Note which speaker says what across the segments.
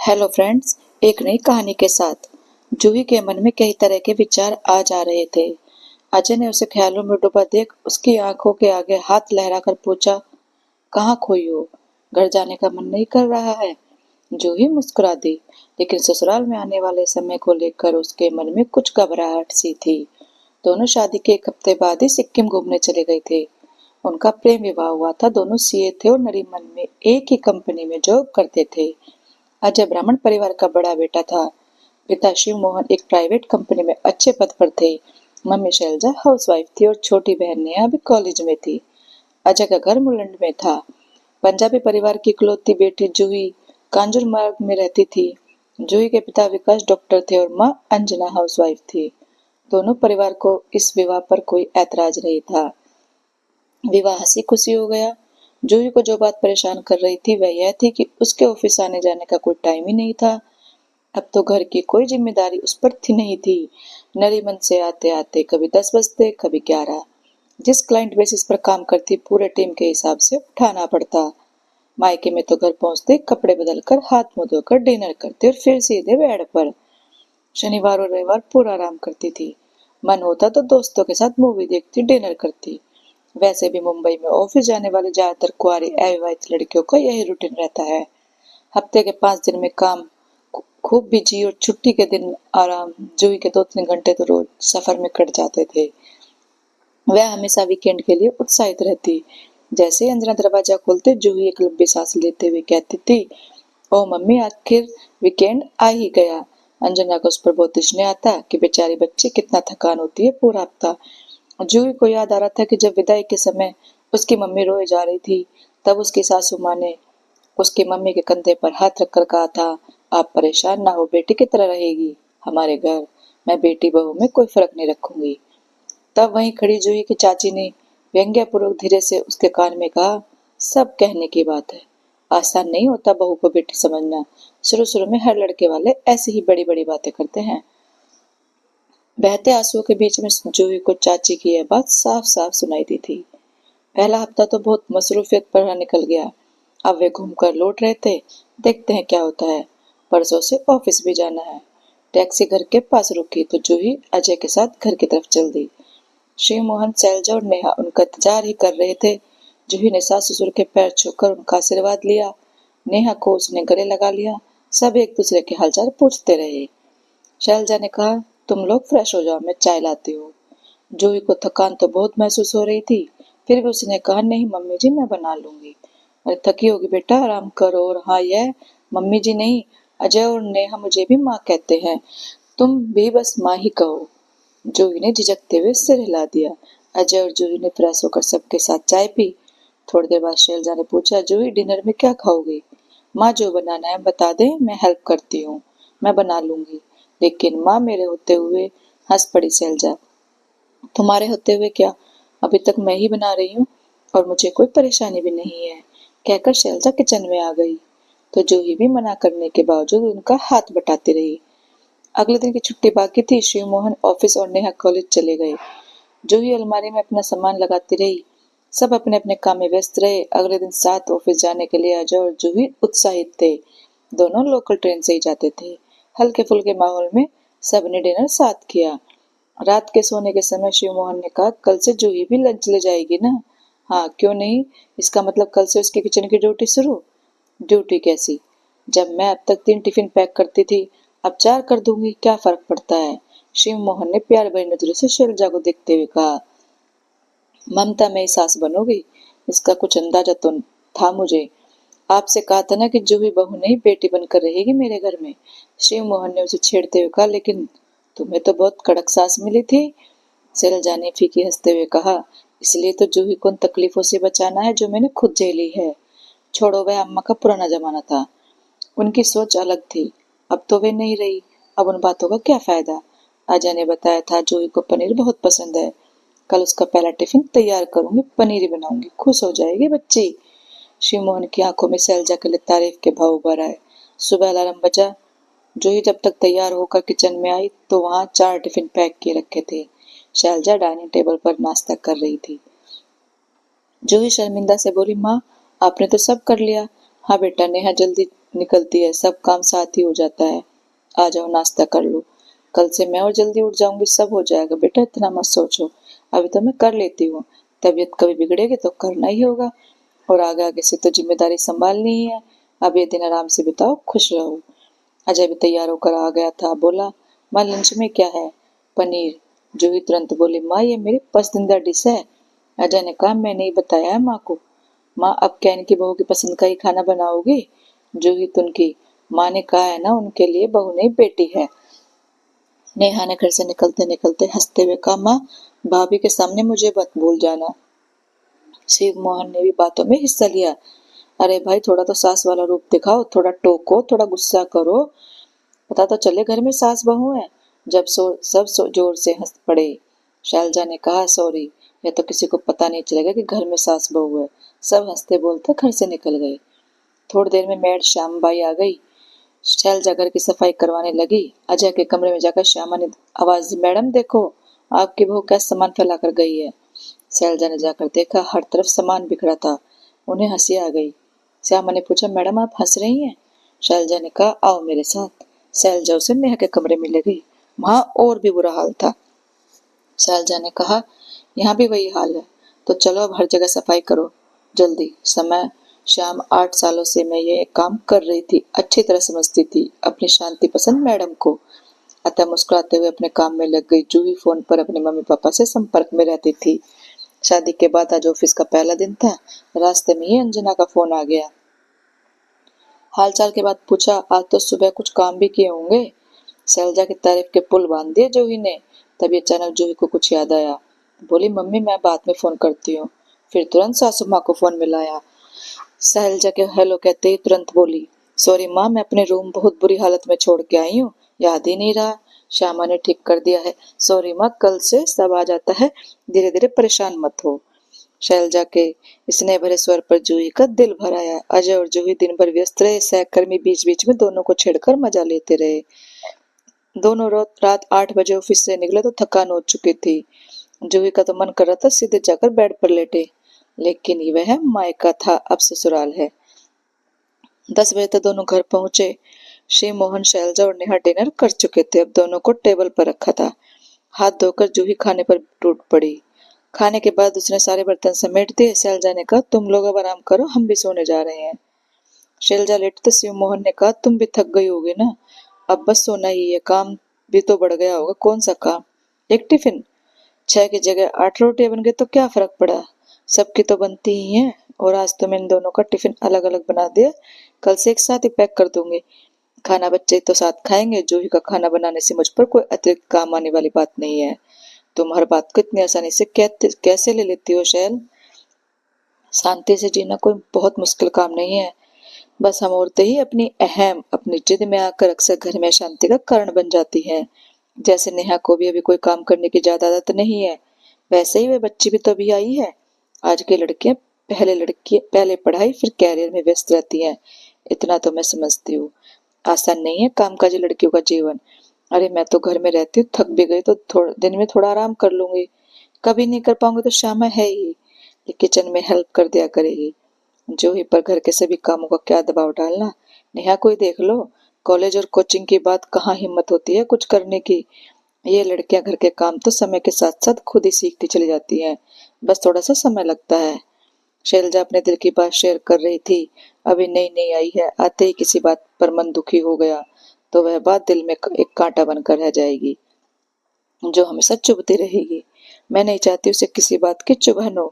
Speaker 1: Hello friends, एक नई कहानी के साथ। जूही के मन में कई तरह के विचार आ जा रहे थे। अजय ने उसे ख्यालों में डूबा देख उसकी आंखों के आगे हाथ लहराकर पूछा, कहाँ खोई हो? घर जाने का मन नहीं कर रहा है? जूही मुस्कुरा दी, लेकिन ससुराल में आने वाले समय को लेकर उसके मन में कुछ घबराहट सी थी। दोनों शादी के एक हफ्ते बाद ही सिक्किम घूमने चले गए थे। उनका प्रेम विवाह हुआ था। दोनों सीए थे और नरीमन में एक ही कंपनी में जॉब करते थे। अजय ब्राह्मण परिवार का बड़ा बेटा था। पिता शिव मोहन एक प्राइवेट कंपनी में अच्छे पद पर थे। मम्मी शैलजा हाउसवाइफ थी और छोटी बहन नेहा भी कॉलेज में थी। अजय का घर मुलंड में था। पंजाबी परिवार की इकलौती बेटी जूही कांजुर मार्ग में रहती थी। जूही के पिता विकास डॉक्टर थे और माँ अंजना हाउसवाइफ थी। दोनों परिवार को इस विवाह पर कोई ऐतराज नहीं था। विवाह हंसी खुशी हो गया। जूही को जो बात परेशान कर रही थी वह यह थी कि उसके ऑफिस आने जाने का कोई टाइम ही नहीं था। अब तो घर की कोई जिम्मेदारी उस पर थी नहीं थी। नरीमन से आते आते कभी 10 बजते, कभी 11। जिस क्लाइंट बेसिस पर काम करती पूरे टीम के हिसाब से उठाना पड़ता। मायके में तो घर पहुंचते कपड़े बदल कर हाथ मुंह धोकर डिनर करते और फिर सीधे बेड पर। शनिवार और रविवार पूरा आराम करती थी। मन होता तो दोस्तों के साथ मूवी देखती, डिनर करती। वैसे भी मुंबई में ऑफिस जाने वाली ज्यादातर कुंवारी अविवाहित लड़कियों का यही रूटीन रहता है। हफ्ते के 5 दिन में काम, खूब बिजी और छुट्टी के दिन आराम। जूही के 2-3 घंटे तो रोज सफर में कट जाते थे। वह हमेशा वीकेंड के लिए उत्साहित रहती। जैसे ही अंजना दरवाजा खोलते जूही एक लंबी सांस लेते हुए कहती थी, ओ मम्मी, आखिर वीकेंड आ ही गया। अंजना को उस पर बहुत स्नेह आता कि बेचारी बच्ची कितना थकान होती है पूरा हफ्ता। जूही को याद आ रहा था कि जब विदाई के समय उसकी मम्मी रोए जा रही थी, तब उसकी सासू माँ ने उसकी मम्मी के कंधे पर हाथ रखकर कहा था, आप परेशान ना हो, बेटी की तरह रहेगी हमारे घर। मैं बेटी बहू में कोई फर्क नहीं रखूंगी। तब वहीं खड़ी जूही की चाची ने व्यंग्यपूर्वक धीरे से उसके कान में कहा, सब कहने की बात है। आसान नहीं होता बहू को बेटी समझना। शुरू शुरू में हर लड़के वाले ऐसी ही बड़ी बड़ी बातें करते हैं। बहते आंसुओं के बीच में जूही को चाची की यह बात साफ साफ सुनाई दी थी। पहला हफ्ता तो बहुत मसरूफियत भरा निकल गया। अब वे घूमकर लौट रहे थे। देखते हैं क्या होता है। परसों से ऑफिस भी जाना है। टैक्सी घर के पास रुकी तो जूही अजय के साथ घर की तरफ चल दी। शिव मोहन, शैलजा और नेहा उनका इंतजार ही कर रहे थे। जूही ने सास ससुर के पैर छूकर उनका आशीर्वाद लिया। नेहा को उसने गले लगा लिया। सब एक दूसरे के हालचाल पूछते रहे। शैलजा ने कहा, तुम लोग फ्रेश हो जाओ, मैं चाय लाती हूँ। जूही को थकान तो बहुत महसूस हो रही थी, फिर भी उसने कहा, नहीं मम्मी जी, मैं बना लूंगी। अरे थकी होगी बेटा, आराम करो। और हाँ, यह मम्मी जी नहीं, अजय और नेहा मुझे भी माँ कहते हैं। तुम भी बस माँ ही कहो। जूही ने झिझकते हुए सिर हिला दिया। अजय और जूही ने फ्रेश होकर सबके साथ चाय पी। थोड़ी देर बाद शैलजा ने पूछा, जूही डिनर में क्या खाओगी? माँ जो बनाना है बता दे, मैं हेल्प करती हूँ। मैं बना लूंगी। लेकिन माँ, मेरे होते हुए, हंस पड़ी शैलजा। तुम्हारे होते हुए क्या? अभी तक मैं ही बना रही हूँ और मुझे कोई परेशानी भी नहीं है, कहकर शैलजा किचन में आ गई। तो जूही भी मना करने के बावजूद उनका हाथ बटाती रही। अगले दिन की छुट्टी बाकी थी। शिव मोहन ऑफिस और नेहा कॉलेज चले गए। जूही अलमारी में अपना सामान लगाती रही। सब अपने अपने काम में व्यस्त रहे। अगले दिन साथ ऑफिस जाने के लिए अजय और जूही उत्साहित थे। दोनों लोकल ट्रेन से ही जाते थे। हल्के फुल्के माहौल में सबने डिनर साथ किया। रात के सोने के समय शिव मोहन ने कहा, कल से जूही भी लंच ले जाएगी ना? हाँ, क्यों नहीं। इसका मतलब कल से उसकी किचन की ड्यूटी शुरू। ड्यूटी कैसी? जब मैं अब तक 3 टिफिन पैक करती थी, अब 4 कर दूंगी, क्या फर्क पड़ता है? शिव मोहन ने प्यार भरी नजरों से शैलजा को देखते हुए कहा, ममता में ही सास बनोगी? इसका कुछ अंदाजा तो था मुझे। आपसे कहा था ना कि जूही बहू नहीं बेटी बनकर रहेगी मेरे घर में। शिव मोहन ने उसे छेड़ते हुए कहा, लेकिन तुम्हें तो बहुत कड़क सास मिली थी। शैलजा ने फीकी हंसते हुए कहा, इसलिए तो जूही को उन तकलीफों से बचाना है जो मैंने खुद झेली है। छोड़ो, वह अम्मा का पुराना जमाना था। उनकी सोच अलग थी। अब तो वे नहीं रही। अब उन बातों का क्या फायदा? अजय ने बताया था जूही को पनीर बहुत पसंद है। कल उसका पहला टिफिन तैयार करूंगी, पनीर ही बनाऊंगी, खुश हो जाएगी बच्ची। शिव मोहन की आंखों में शैलजा के लिए तारीफ के भाव उभर आए। सुबह अलार्म बजा। जूही जब तक तैयार होकर किचन में आई तो वहां 4 टिफिन पैक किए रखे थे। शैलजा डाइनिंग टेबल पर नाश्ता कर रही थी। जूही शर्मिंदा से बोली, माँ, आपने तो सब कर लिया। हाँ बेटा, नेहा जल्दी निकलती है, सब काम साथ ही हो जाता है। आ जाओ नाश्ता कर लो, कल से मैं और जल्दी उठ जाऊंगी, सब हो जाएगा। बेटा इतना मत सोचो, अभी तो मैं कर लेती हूँ, तबीयत कभी बिगड़ेगी तो करना ही होगा, और आगे आगे से तो जिम्मेदारी संभालनी ही है। अब ये दिन आराम से बिताओ, खुश रहो। अजय भी तैयार होकर आ गया था, बोला माँ लंच में क्या है? पनीर। जूही तुरंत बोली माँ ये मेरी पसंदीदा डिश है। अजय ने कहा मैंने ही बताया है माँ को। माँ अब क्या इनकी बहू की पसंद का ही खाना बनाओगी? जूही तुनकी माँ ने कहा है ना उनके लिए बहू नहीं बेटी है। नेहा ने घर से निकलते निकलते हंसते हुए कहा माँ भाभी के सामने मुझे मत भूल जाना। शिव मोहन ने भी बातों में हिस्सा लिया। अरे भाई थोड़ा तो सास वाला रूप दिखाओ, थोड़ा टोको, थोड़ा गुस्सा करो, पता तो चले घर में सास बहू है। सब जोर से हंस पड़े। शैलजा ने कहा सॉरी, यह तो किसी को पता नहीं चलेगा कि घर में सास बहू है। सब हंसते बोलते घर से निकल गए। थोड़ी देर में मेड श्यामबाई आ गई। शैलजा घर की सफाई करवाने लगी। अजय के कमरे में जाकर श्यामा ने आवाज दी मैडम देखो आपकी बहू क्या सामान फैला कर गई है। शैलजा ने जाकर देखा, हर तरफ सामान बिखरा था। उन्हें हंसी आ गई। श्यामा ने पूछा मैडम आप हंस रही हैं? शैलजा ने कहा आओ मेरे साथ। शैलजा उसे नेहा के कमरे में ले गई। वहां और भी बुरा हाल था। शैलजा ने कहा यहाँ भी वही हाल है, तो चलो अब हर जगह सफाई करो जल्दी। समय शाम 8 सालों से मैं ये काम कर रही थी, अच्छी तरह समझती थी अपनी शांति पसंद मैडम को, अतः मुस्कुराते हुए अपने काम में लग गई। जूही फोन पर अपने मम्मी पापा से संपर्क में रहती थी। शादी के बाद आज ऑफिस का पहला दिन था। रास्ते में ही अंजना का फोन आ गया। हालचाल के बाद पूछा आज तो सुबह कुछ काम भी किए होंगे। शैलजा की तारीफ के पुल बांध दिए जूही ने। तभी अचानक जूही को कुछ याद आया। बोली मम्मी मैं बाद में फोन करती हूँ। फिर तुरंत सासू माँ को फोन मिलाया। शैलजा के हेलो कहते ही तुरंत बोली सॉरी माँ मैं अपने रूम बहुत बुरी हालत में छोड़ के आई हूँ, याद ही नहीं रहा। श्यामा ने ठीक कर दिया है। सॉरी माँ कल से सब आ जाता है, धीरे धीरे परेशान मत हो। शैलजा के स्नेह भरे स्वर पर जूही का दिल भर आया। अजय और जूही दिन भर व्यस्त रहे। सहकर्मी बीच बीच में दोनों को छेड़कर मजा लेते रहे। दोनों रात 8 बजे ऑफिस से निकले तो थकान हो चुकी थी। जूही का तो मन कर रहा था सीधे जाकर बेड पर लेटे, लेकिन वह मायका था, अब ससुराल है। 10 बजे तक दोनों घर पहुंचे। शिव मोहन शैलजा और नेहा डिनर कर चुके थे। अब दोनों को टेबल पर रखा था। हाथ धोकर जूही खाने पर टूट पड़ी। खाने के बाद उसने सारे बर्तन समेट दिए। शैलजा ने कहा तुम लोग अब आराम करो, हम भी सोने जा रहे हैं। शैलजा लेटे तो शिव मोहन ने कहा तुम भी थक गई होगी ना, अब बस सोना ही है, काम भी तो बढ़ गया होगा। कौन सा काम? एक टिफिन। 6 की जगह 8 रोटियां बन गई तो क्या फर्क पड़ा, सबकी तो बनती ही है। और आज तो मैं इन दोनों का टिफिन अलग अलग बना दिया, कल से एक साथ ही पैक कर दूंगी। खाना बच्चे तो साथ खाएंगे। जूही का खाना बनाने से मुझ पर कोई अतिरिक्त काम आने वाली बात नहीं है। तुम हर बात को इतनी आसानी से कैसे ले लेती हो शैल? शांति से जीना कोई बहुत मुश्किल काम नहीं है, बस हम औरतें ही अपनी जिद में आकर अक्सर घर में शांति का कारण बन जाती है। जैसे नेहा को भी अभी कोई काम करने की ज्यादा आदत नहीं है, वैसे ही वह बच्ची भी तो अभी आई है। आज की लड़कियां पहले पढ़ाई फिर कैरियर में व्यस्त रहती हैं, इतना तो मैं समझती हूँ। आसान नहीं है कामकाजी लड़कियों का जीवन। अरे मैं तो घर में रहती हूँ, थक भी गई तो दिन में थोड़ा आराम कर लूंगी। कभी नहीं कर पाऊंगी तो शामा है ही, ये किचन में हेल्प कर दिया करेगी। जूही पर घर के सभी कामों का क्या दबाव डालना। नेहा को ही देख लो, कॉलेज और कोचिंग की बात कहाँ हिम्मत होती है कुछ करने की। ये लड़कियां घर के काम तो समय के साथ साथ खुद ही सीखती चली जाती हैं, बस थोड़ा सा समय लगता है। शैलजा अपने दिल की बात शेयर कर रही थी। अभी नई नई आई है, आते ही किसी बात पर मन दुखी हो गया तो वह बात दिल में एक कांटा बनकर रह जाएगी, जो हमेशा चुभती रहेगी। मैं नहीं चाहती उसे किसी बात की चुभन हो।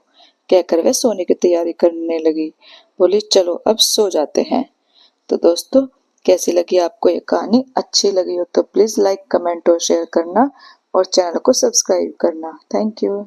Speaker 1: कहकर वह सोने की तैयारी करने लगी। बोली चलो अब सो जाते हैं। तो दोस्तों कैसी लगी आपको ये कहानी? अच्छी लगी हो तो प्लीज लाइक कमेंट और शेयर करना और चैनल को सब्सक्राइब करना। Thank you.